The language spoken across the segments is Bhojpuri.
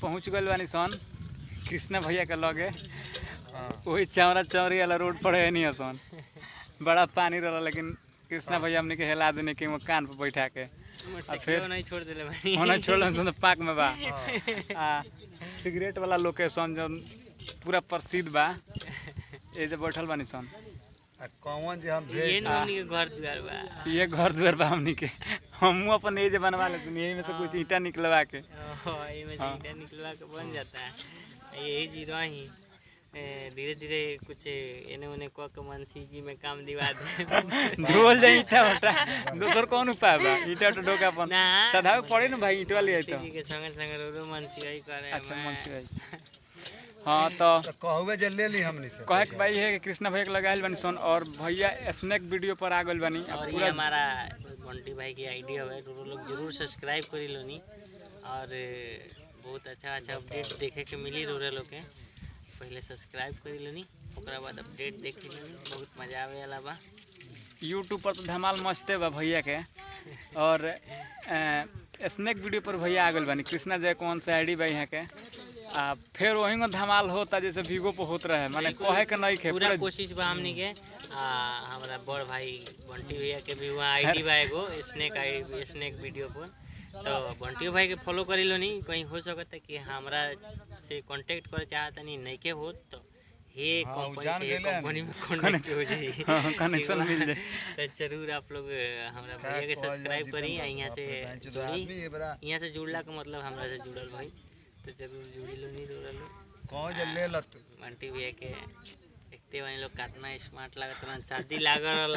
पहुँच गए बानी सन कृष्णा भैया के लगे। वही चौरा चौरी वाला रोड पर है नहीं सन, बड़ा पानी रहा लेकिन कृष्णा भैया हमने के हिला देने के वो कान पर बैठा के और फिर नहीं छोड़ दिले होना छोड़ तो पार्क में बा। सिगरेट वाला लोकेशन जो पूरा प्रसिद्ध बा ये जो बैठल बानी सन कौन जे हम ये हमनी के घर द्वार बा, ये घर द्वार बा हमनी के। हम अपन ये बनवा लेते यही में से कुछ ईंटा निकलवा के ये में से ईंटा निकलवा के बन जाता है। यही चीज ही धीरे धीरे कुछ एने ओने क के मनसी जी में काम दिवा दे ढोल जाए ईंटा उठा दोसर कौन उपाय बा ईंटा उठा ढोका अपन ना सदावे पड़े ना भाई ईंटवा ले तो जी के संग संग रो मनसी ही करे। अच्छा मनसी भाई हाँ तो कहवे जे ले ली हमनी से कहे भाई है कि कृष्णा भैया के लगाइल बानी सन और भैया स्नैक वीडियो पर आ गइल बानी। और ये हमारा बंटी भाई की आइडिया है, तो लोग जरूर सब्सक्राइब करी लोनी और बहुत अच्छा अच्छा अपडेट देखे के मिली रोरे लोग के। पहले सब्सक्राइब करी लोनी ओकरा बाद अपडेट देखी लोनी, बहुत मजा आवे वाला बा। यूट्यूब पर तो धमाल मस्ते बा भैया के। और स्नैक वीडियो पर भैया आ गइल बानी कृष्णा जय कौन सा आईडी बा यहाँ के। फिर वही में धमाल होता जैसे वीगो पर होत रहे माने कहे के नहीं खे पूरा कोशिश बा हमनी के। हमारा बड़ भाई बंटी भैया के भी वहाँ आईडी बा एगो स्नैक वीडियो पर, तो बंटी भाई के फॉलो करी लो नहीं। कहीं हो सकता है कि हमरा से कांटेक्ट करे चाहता नहीं के हो तो हे कंपनी में कनेक्ट हो जाए कनेक्शन मिल जाए तो जरूर आप लोग हमरा भैया के सब्सक्राइब करी। यहाँ से जुड़ी, यहाँ से जुड़ला का मतलब हमरा से जुड़ल भाई, तो जरूर जुड़ी लो नहीं जुड़ल कौन जे ले लत बंटी भैया के देखते वाले लोग कितना स्मार्ट लागत ना। शादी लागल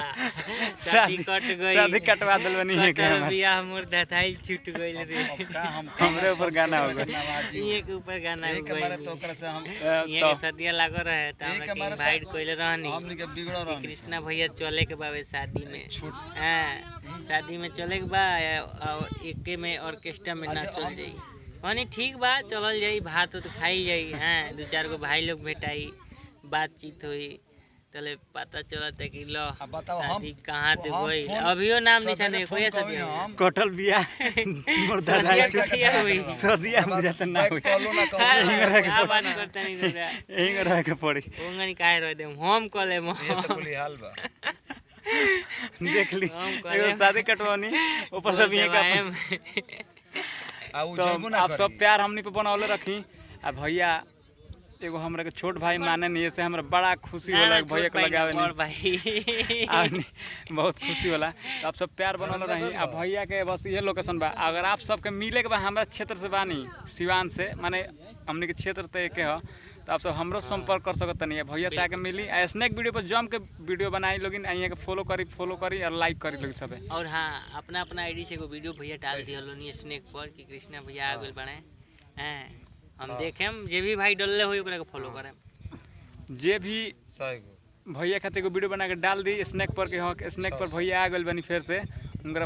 शादी कट गई, शादी कटवा दिल बनी है के बियाह मोर दथाई छूट गइल रे। हमरे ऊपर गाना हो गइल, ये के ऊपर गाना हो एक बार तो ओकरा से हम ये के शादियां लागल रहे त हमरा के इनवाइट कइले रहनी। हमनी के बिगड़ रहनी कृष्णा भैया चले के बावे शादी में, हां शादी में चले के बा एके में ऑर्केस्ट्रा में नाचल जाई। कनी ठीक बा चलल जाई, भात तो खाई जाई। हां दो चार गो भाई लोग भेटाई, बातचीत हुई, तले पता चलता है कि लो शादी कहाँ तक हुई। अभियो नाम निशान है कोई शादी कटल बिया मोर दादा हुई सदिया बुझात ना हुई बात करता नहीं रे यही रह के पड़ी ओंगनी काहे रह दे हम कले म ये तो बोली हाल बा देख ली एगो शादी कटवानी ऊपर सब ये का तो आप सब प्यार हमनी पे बनौले रखी। आ भैया एगो हमरा के छोट भाई माने नहीं से हमरा बड़ा खुशी होला भैया के लगावे नहीं भाई बहुत खुशी होला। तो आप सब प्यार बनल रही। आ भैया के बस ये लोकेशन बा, अगर आप सबके मिले के बा हमरा क्षेत्र से बानी सिवान से माने हमने के क्षेत्र ते के ह, तो आप सब हमरो संपर्क कर सकत नहीं। भैया से आके मिली स्नैक वीडियो पर जम के वीडियो बनाई लोगिन यहाँ के फॉलो करी और लाइक करी लोग सब। और हाँ अपना अपना आईडी से एगो वीडियो भैया डाल दिया लोनी स्नैक पर कि कृष्णा भैया आ गइल बने हैं, हम देखेम जे भी भाई डलले होई ओकरा के फॉलो करेम। जे भी भैया खातिर एगो वीडियो बना के डाल दी स्नैक पर के स्नैक पर भैया आ गइल बनी फिर से उनका